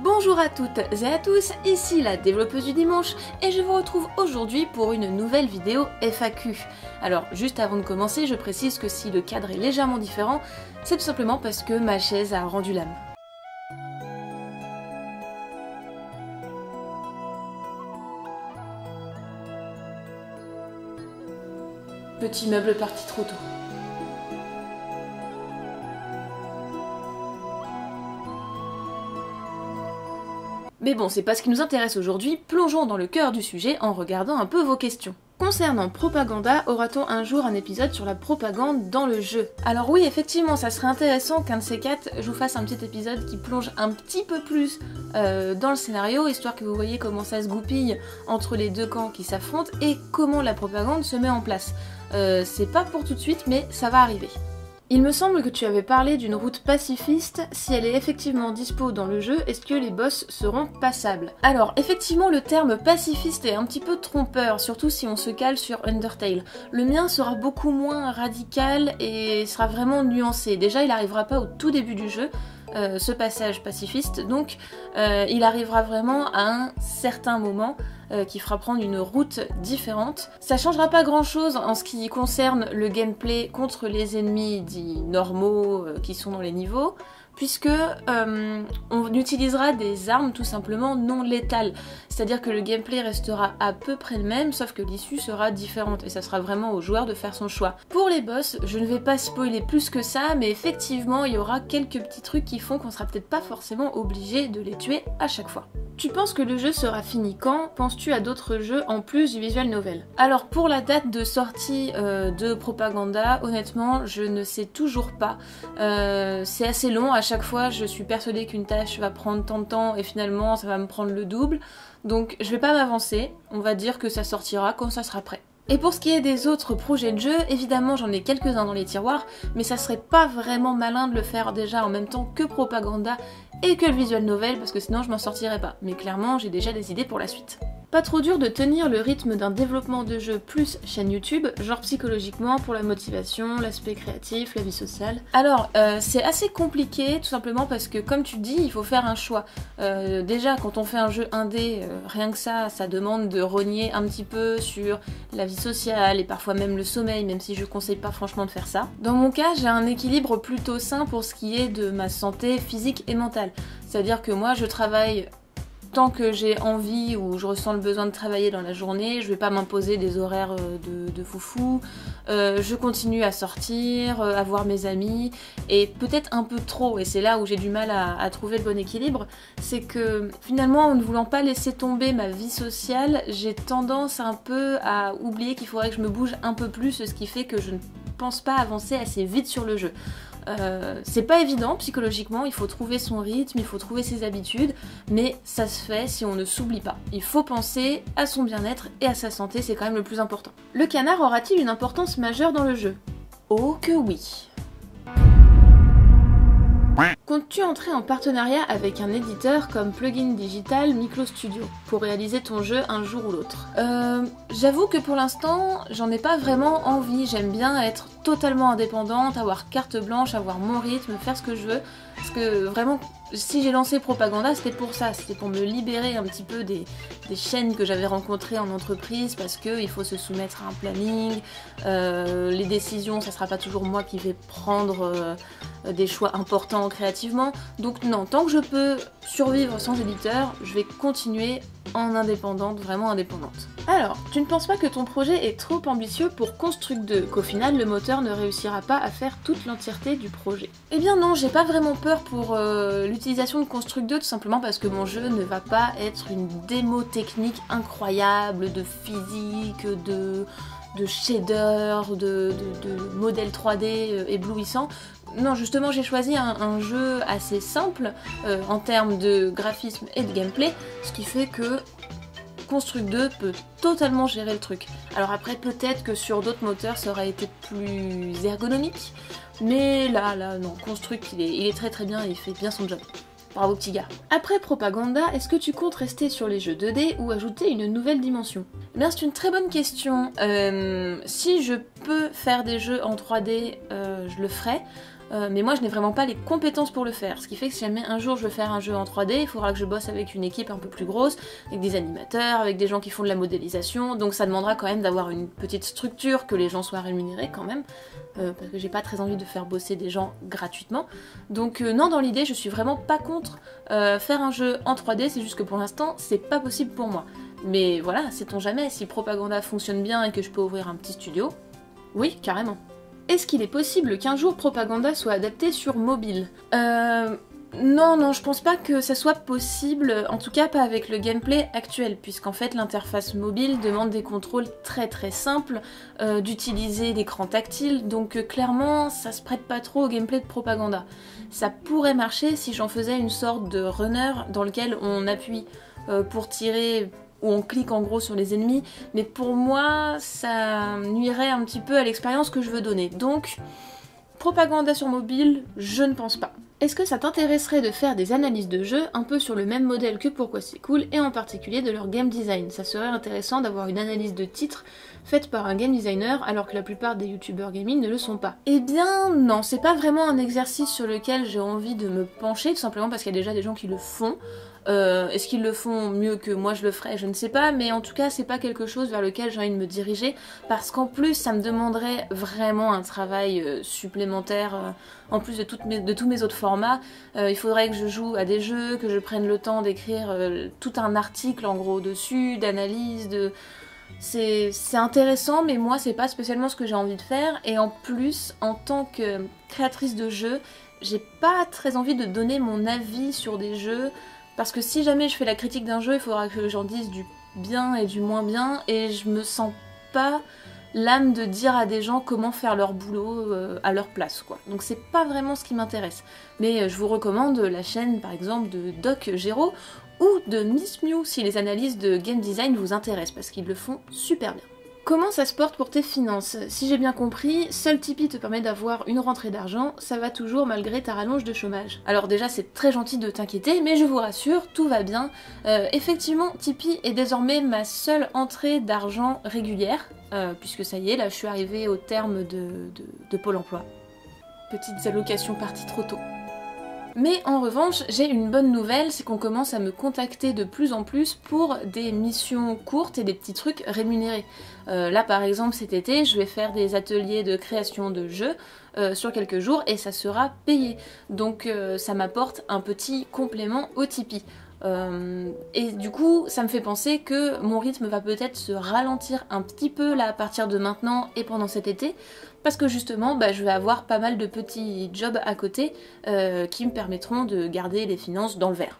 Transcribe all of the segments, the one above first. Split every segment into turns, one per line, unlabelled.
Bonjour à toutes et à tous, ici la développeuse du dimanche et je vous retrouve aujourd'hui pour une nouvelle vidéo FAQ. Alors juste avant de commencer, je précise que si le cadre est légèrement différent, c'est tout simplement parce que ma chaise a rendu l'âme. Petit meuble parti trop tôt. Mais bon, c'est pas ce qui nous intéresse aujourd'hui, plongeons dans le cœur du sujet en regardant un peu vos questions. Concernant Propaganda, aura-t-on un jour un épisode sur la propagande dans le jeu? Alors oui, effectivement, ça serait intéressant qu'un de ces quatre, je vous fasse un petit épisode qui plonge un petit peu plus dans le scénario, histoire que vous voyez comment ça se goupille entre les deux camps qui s'affrontent et comment la propagande se met en place. C'est pas pour tout de suite, mais ça va arriver. Il me semble que tu avais parlé d'une route pacifiste. Si elle est effectivement dispo dans le jeu, est-ce que les boss seront passables? Alors, effectivement, le terme pacifiste est un petit peu trompeur, surtout si on se cale sur Undertale. Le mien sera beaucoup moins radical et sera vraiment nuancé. Déjà, il n'arrivera pas au tout début du jeu, ce passage pacifiste, donc il arrivera vraiment à un certain moment qui fera prendre une route différente. Ça changera pas grand chose en ce qui concerne le gameplay contre les ennemis dits normaux qui sont dans les niveaux, puisque on utilisera des armes tout simplement non létales. C'est-à-dire que le gameplay restera à peu près le même, sauf que l'issue sera différente, et ça sera vraiment au joueur de faire son choix. Pour les boss, je ne vais pas spoiler plus que ça, mais effectivement, il y aura quelques petits trucs qui font qu'on sera peut-être pas forcément obligé de les tuer à chaque fois. Tu penses que le jeu sera fini quand? Penses-tu à d'autres jeux en plus du visual novel? Alors pour la date de sortie de Propaganda, honnêtement, je ne sais toujours pas. C'est assez long, à chaque fois je suis persuadée qu'une tâche va prendre tant de temps et finalement ça va me prendre le double. Donc je vais pas m'avancer, on va dire que ça sortira quand ça sera prêt. Et pour ce qui est des autres projets de jeu, évidemment j'en ai quelques-uns dans les tiroirs, mais ça serait pas vraiment malin de le faire déjà en même temps que Propaganda et que le visual novel, parce que sinon je m'en sortirais pas. Mais clairement, j'ai déjà des idées pour la suite. Pas trop dur de tenir le rythme d'un développement de jeu plus chaîne YouTube, genre psychologiquement, pour la motivation, l'aspect créatif, la vie sociale. Alors, c'est assez compliqué, tout simplement parce que, comme tu dis, il faut faire un choix. Déjà, quand on fait un jeu indé, rien que ça demande de rogner un petit peu sur la vie sociale et parfois même le sommeil, même si je conseille pas franchement de faire ça. Dans mon cas, j'ai un équilibre plutôt sain pour ce qui est de ma santé physique et mentale. C'est-à-dire que moi, je travaille tant que j'ai envie ou je ressens le besoin de travailler dans la journée, je vais pas m'imposer des horaires de foufou, je continue à sortir, à voir mes amis, et peut-être un peu trop, et c'est là où j'ai du mal à trouver le bon équilibre, c'est que finalement en ne voulant pas laisser tomber ma vie sociale, j'ai tendance un peu à oublier qu'il faudrait que je me bouge un peu plus, ce qui fait que je ne pense pas avancer assez vite sur le jeu. C'est pas évident psychologiquement, il faut trouver son rythme, il faut trouver ses habitudes, mais ça se fait si on ne s'oublie pas. Il faut penser à son bien-être et à sa santé, c'est quand même le plus important. Le canard aura-t-il une importance majeure dans le jeu? Oh que oui! Comptes-tu entrer en partenariat avec un éditeur comme Plugin Digital, Miklo Studio pour réaliser ton jeu un jour ou l'autre? J'avoue que pour l'instant, j'en ai pas vraiment envie. J'aime bien être totalement indépendante, avoir carte blanche, avoir mon rythme, faire ce que je veux. Parce que vraiment, si j'ai lancé Propaganda, c'était pour ça. C'était pour me libérer un petit peu des chaînes que j'avais rencontrées en entreprise, parce qu'il faut se soumettre à un planning. Les décisions, ça sera pas toujours moi qui vais prendre des choix importants créativement. Donc non, tant que je peux survivre sans éditeur, je vais continuer en indépendante, vraiment indépendante. Alors, tu ne penses pas que ton projet est trop ambitieux pour Construct 2, qu'au final le moteur ne réussira pas à faire toute l'entièreté du projet? Eh bien non, j'ai pas vraiment peur pour l'utilisation de Construct 2, tout simplement parce que mon jeu ne va pas être une démo technique incroyable de physique, de shader, de modèles 3D éblouissants. Non, justement, j'ai choisi un jeu assez simple en termes de graphisme et de gameplay, ce qui fait que Construct 2 peut totalement gérer le truc. Alors après, peut-être que sur d'autres moteurs, ça aurait été plus ergonomique, mais là, non, Construct, il est très très bien et il fait bien son job. Bravo petit gars. Après Propaganda, est-ce que tu comptes rester sur les jeux 2D ou ajouter une nouvelle dimension? Eh bien, c'est une très bonne question. Si je peux faire des jeux en 3D, je le ferai. mais moi je n'ai vraiment pas les compétences pour le faire, ce qui fait que si jamais un jour je veux faire un jeu en 3D, il faudra que je bosse avec une équipe un peu plus grosse, avec des animateurs, avec des gens qui font de la modélisation, donc ça demandera quand même d'avoir une petite structure, que les gens soient rémunérés quand même, parce que j'ai pas très envie de faire bosser des gens gratuitement. Donc non, dans l'idée je suis vraiment pas contre faire un jeu en 3D, c'est juste que pour l'instant c'est pas possible pour moi. Mais voilà, sait-on jamais, si Propaganda fonctionne bien et que je peux ouvrir un petit studio, oui, carrément. Est-ce qu'il est possible qu'un jour Propaganda soit adapté sur mobile? Non, je pense pas que ça soit possible, en tout cas pas avec le gameplay actuel, puisqu'en fait l'interface mobile demande des contrôles très simples, d'utiliser l'écran tactile, donc clairement ça se prête pas trop au gameplay de Propaganda. Ça pourrait marcher si j'en faisais une sorte de runner dans lequel on appuie pour tirer, où on clique en gros sur les ennemis, mais pour moi ça nuirait un petit peu à l'expérience que je veux donner. Donc Propaganda sur mobile, je ne pense pas. Est-ce que ça t'intéresserait de faire des analyses de jeux un peu sur le même modèle que Pourquoi c'est cool, et en particulier de leur game design? Ça serait intéressant d'avoir une analyse de titres faite par un game designer alors que la plupart des youtubeurs gaming ne le sont pas. Eh bien non, c'est pas vraiment un exercice sur lequel j'ai envie de me pencher, tout simplement parce qu'il y a déjà des gens qui le font. Est-ce qu'ils le font mieux que moi je le ferais? Je ne sais pas, mais en tout cas c'est pas quelque chose vers lequel j'ai envie de me diriger, parce qu'en plus ça me demanderait vraiment un travail supplémentaire, en plus de tous mes autres formats. Il faudrait que je joue à des jeux, que je prenne le temps d'écrire tout un article en gros dessus, d'analyse, C'est intéressant, mais moi c'est pas spécialement ce que j'ai envie de faire, et en plus en tant que créatrice de jeux, j'ai pas très envie de donner mon avis sur des jeux. Parce que si jamais je fais la critique d'un jeu, il faudra que j'en dise du bien et du moins bien, et je me sens pas l'âme de dire à des gens comment faire leur boulot à leur place, quoi. Donc c'est pas vraiment ce qui m'intéresse. Mais je vous recommande la chaîne par exemple de Doc Géraud ou de Miss Mew si les analyses de game design vous intéressent, parce qu'ils le font super bien. Comment ça se porte pour tes finances? Si j'ai bien compris, seul Tipeee te permet d'avoir une rentrée d'argent, ça va toujours malgré ta rallonge de chômage. Alors déjà c'est très gentil de t'inquiéter, mais je vous rassure, tout va bien. Effectivement, Tipeee est désormais ma seule entrée d'argent régulière, puisque ça y est, là je suis arrivée au terme de Pôle emploi. Petites allocations parties trop tôt. Mais en revanche, j'ai une bonne nouvelle, c'est qu'on commence à me contacter de plus en plus pour des missions courtes et des petits trucs rémunérés. Là par exemple cet été, je vais faire des ateliers de création de jeux sur quelques jours et ça sera payé. Donc ça m'apporte un petit complément au Tipeee. Et du coup, ça me fait penser que mon rythme va peut-être se ralentir un petit peu là à partir de maintenant et pendant cet été, parce que justement, je vais avoir pas mal de petits jobs à côté qui me permettront de garder les finances dans le vert.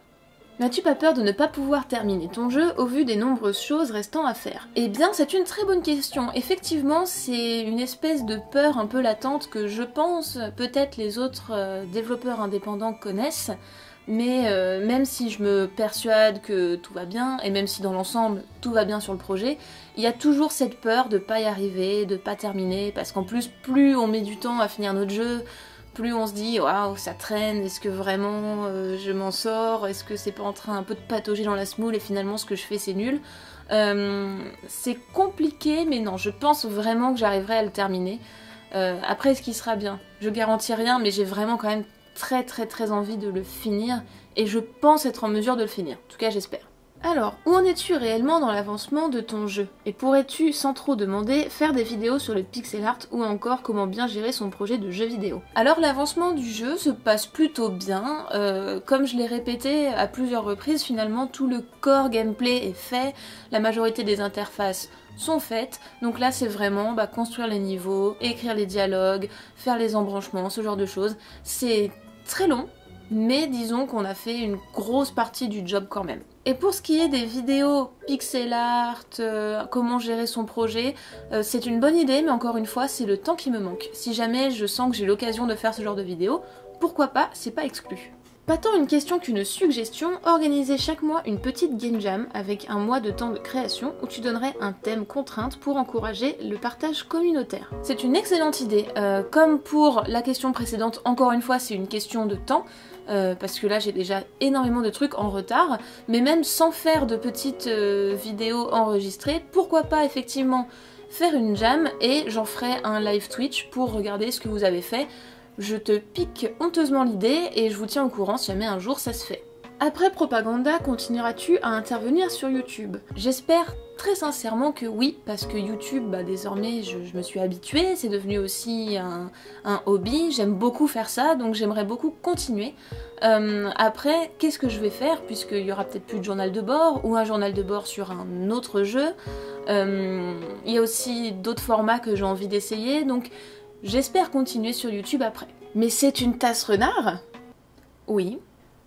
N'as-tu pas peur de ne pas pouvoir terminer ton jeu au vu des nombreuses choses restant à faire? Eh bien, c'est une très bonne question. Effectivement, c'est une espèce de peur un peu latente que je pense peut-être les autres développeurs indépendants connaissent. Mais même si je me persuade que tout va bien, et même si dans l'ensemble tout va bien sur le projet, il y a toujours cette peur de pas y arriver, de pas terminer, parce qu'en plus, plus on met du temps à finir notre jeu, plus on se dit waouh, ça traîne, est-ce que vraiment je m'en sors, est-ce que c'est pas en train un peu de patauger dans la semoule et finalement ce que je fais c'est nul. C'est compliqué, mais non, je pense vraiment que j'arriverai à le terminer. Après, est-ce qu'il sera bien? Je garantis rien, mais j'ai vraiment quand même très envie de le finir, et je pense être en mesure de le finir, en tout cas j'espère. Alors, où en es-tu réellement dans l'avancement de ton jeu? Et pourrais-tu, sans trop demander, faire des vidéos sur le pixel art ou encore comment bien gérer son projet de jeu vidéo? Alors l'avancement du jeu se passe plutôt bien, comme je l'ai répété à plusieurs reprises, finalement tout le core gameplay est fait, la majorité des interfaces sont faites, donc là c'est vraiment construire les niveaux, écrire les dialogues, faire les embranchements, ce genre de choses. C'est très long, mais disons qu'on a fait une grosse partie du job quand même. Et pour ce qui est des vidéos pixel art, comment gérer son projet, c'est une bonne idée, mais encore une fois, c'est le temps qui me manque. Si jamais je sens que j'ai l'occasion de faire ce genre de vidéo, pourquoi pas, c'est pas exclu. Pas tant une question qu'une suggestion, organiser chaque mois une petite game jam avec un mois de temps de création où tu donnerais un thème contrainte pour encourager le partage communautaire. C'est une excellente idée. Comme pour la question précédente, encore une fois c'est une question de temps, parce que là j'ai déjà énormément de trucs en retard, mais même sans faire de petites vidéos enregistrées, pourquoi pas effectivement faire une jam et j'en ferai un live Twitch pour regarder ce que vous avez fait. Je te pique honteusement l'idée et je vous tiens au courant si jamais un jour ça se fait. Après Propaganda, continueras-tu à intervenir sur YouTube? J'espère très sincèrement que oui, parce que YouTube, désormais, je me suis habituée, c'est devenu aussi un hobby, j'aime beaucoup faire ça, donc j'aimerais beaucoup continuer. Après, qu'est-ce que je vais faire, puisqu'il y aura peut-être plus de journal de bord, ou un journal de bord sur un autre jeu. Il y a aussi d'autres formats que j'ai envie d'essayer, donc j'espère continuer sur YouTube après. Mais c'est une tasse renard? Oui.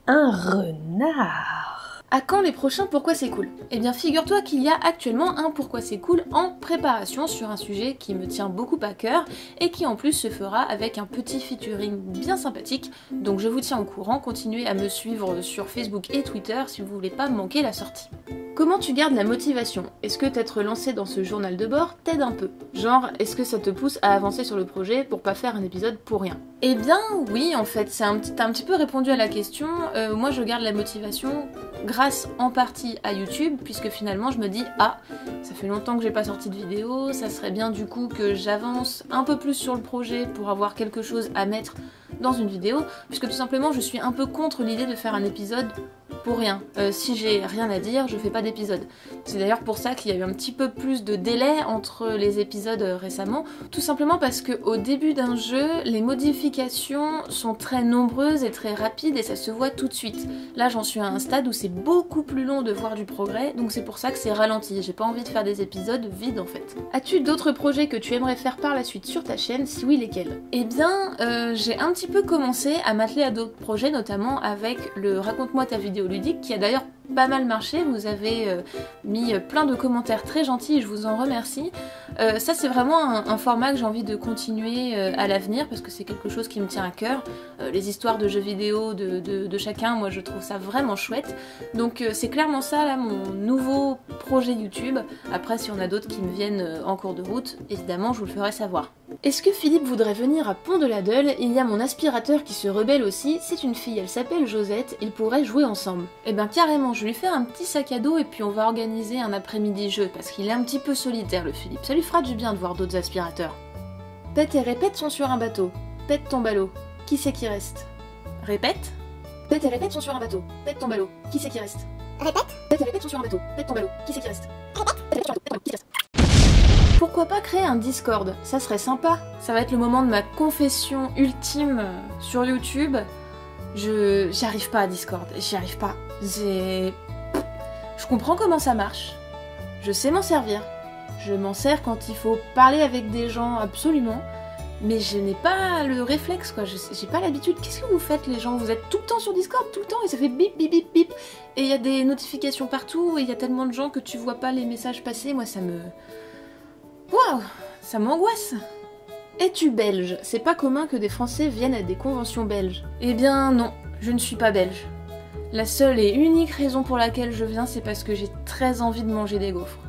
Un renard.
À quand les prochains Pourquoi c'est cool? Eh bien figure-toi qu'il y a actuellement un Pourquoi c'est cool en préparation sur un sujet qui me tient beaucoup à cœur et qui en plus se fera avec un petit featuring bien sympathique, donc je vous tiens au courant, continuez à me suivre sur Facebook et Twitter si vous voulez pas manquer la sortie. Comment tu gardes la motivation? Est-ce que t'être lancé dans ce journal de bord t'aide un peu? Genre, est-ce que ça te pousse à avancer sur le projet pour pas faire un épisode pour rien? Eh bien oui, en fait, t'as un petit peu répondu à la question. Moi je garde la motivation grâce en partie à YouTube, puisque finalement je me dis ah, ça fait longtemps que j'ai pas sorti de vidéo, ça serait bien du coup que j'avance un peu plus sur le projet pour avoir quelque chose à mettre dans une vidéo, puisque tout simplement je suis un peu contre l'idée de faire un épisode pour rien. Si j'ai rien à dire, je fais pas d'épisode. C'est d'ailleurs pour ça qu'il y a eu un petit peu plus de délai entre les épisodes récemment, tout simplement parce qu'au début d'un jeu, les modifications sont très nombreuses et très rapides et ça se voit tout de suite. Là j'en suis à un stade où c'est beaucoup plus long de voir du progrès, donc c'est pour ça que c'est ralenti. J'ai pas envie de faire des épisodes vides en fait. As-tu d'autres projets que tu aimerais faire par la suite sur ta chaîne? Si oui, lesquels? Eh bien, j'ai un petit peu commencé à m'atteler à d'autres projets, notamment avec le Raconte-moi ta vidéo ludique, qui a d'ailleurs pas mal marché, vous avez mis plein de commentaires très gentils et je vous en remercie. Ça c'est vraiment un format que j'ai envie de continuer à l'avenir parce que c'est quelque chose qui me tient à cœur. Les histoires de jeux vidéo de chacun, moi je trouve ça vraiment chouette. Donc c'est clairement ça là mon nouveau projet YouTube. Après si on a d'autres qui me viennent en cours de route, évidemment je vous le ferai savoir. Est-ce que Philippe voudrait venir à Pont-de-la-Deule? Il y a mon aspirateur qui se rebelle aussi, c'est une fille, elle s'appelle Josette, ils pourraient jouer ensemble. Eh ben carrément, je vais lui faire un petit sac à dos et puis on va organiser un après-midi jeu, parce qu'il est un petit peu solitaire le Philippe, ça lui fera du bien de voir d'autres aspirateurs. Pète et répète sont sur un bateau, pète ton ballot, qui c'est qui reste? Répète. Pète et répète sont sur un bateau, pète ton ballot, qui c'est qui reste?
Répète.
Pète et répète sont sur un bateau, pète ton ballot, qui c'est qui reste? Pourquoi pas créer un Discord? Ça serait sympa. Ça va être le moment de ma confession ultime sur YouTube. J'y arrive pas à Discord, j'y arrive pas. Je comprends comment ça marche. Je sais m'en servir. Je m'en sers quand il faut parler avec des gens absolument. Mais je n'ai pas le réflexe quoi, j'ai pas l'habitude. Qu'est-ce que vous faites les gens? Vous êtes tout le temps sur Discord, tout le temps, et ça fait bip bip bip bip. Et il y a des notifications partout, et il y a tellement de gens que tu vois pas les messages passer, moi ça me... Waouh, ça m'angoisse. Es-tu belge? C'est pas commun que des Français viennent à des conventions belges. Eh bien non, je ne suis pas belge. La seule et unique raison pour laquelle je viens, c'est parce que j'ai très envie de manger des gaufres.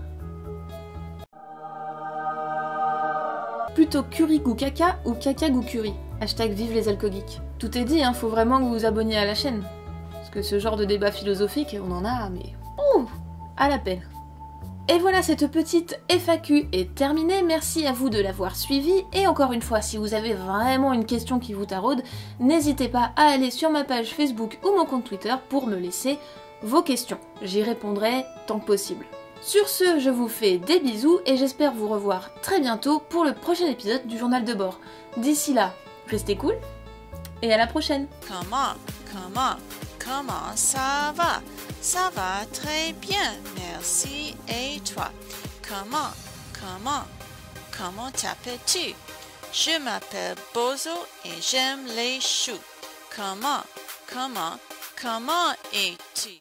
Plutôt curry goût caca ou caca goût curry? Hashtag vive les alcooliques. Tout est dit, hein, faut vraiment que vous vous abonniez à la chaîne. Parce que ce genre de débat philosophique, on en a, mais... Ouh, à l'appel. Et voilà, cette petite FAQ est terminée, merci à vous de l'avoir suivie, et encore une fois, si vous avez vraiment une question qui vous taraude, n'hésitez pas à aller sur ma page Facebook ou mon compte Twitter pour me laisser vos questions. J'y répondrai tant que possible. Sur ce, je vous fais des bisous et j'espère vous revoir très bientôt pour le prochain épisode du journal de bord. D'ici là, restez cool et à la prochaine.
Comment ça va? Ça va très bien, merci. Et toi? Comment t'appelles-tu? Je m'appelle Bozo et j'aime les choux. Comment es-tu?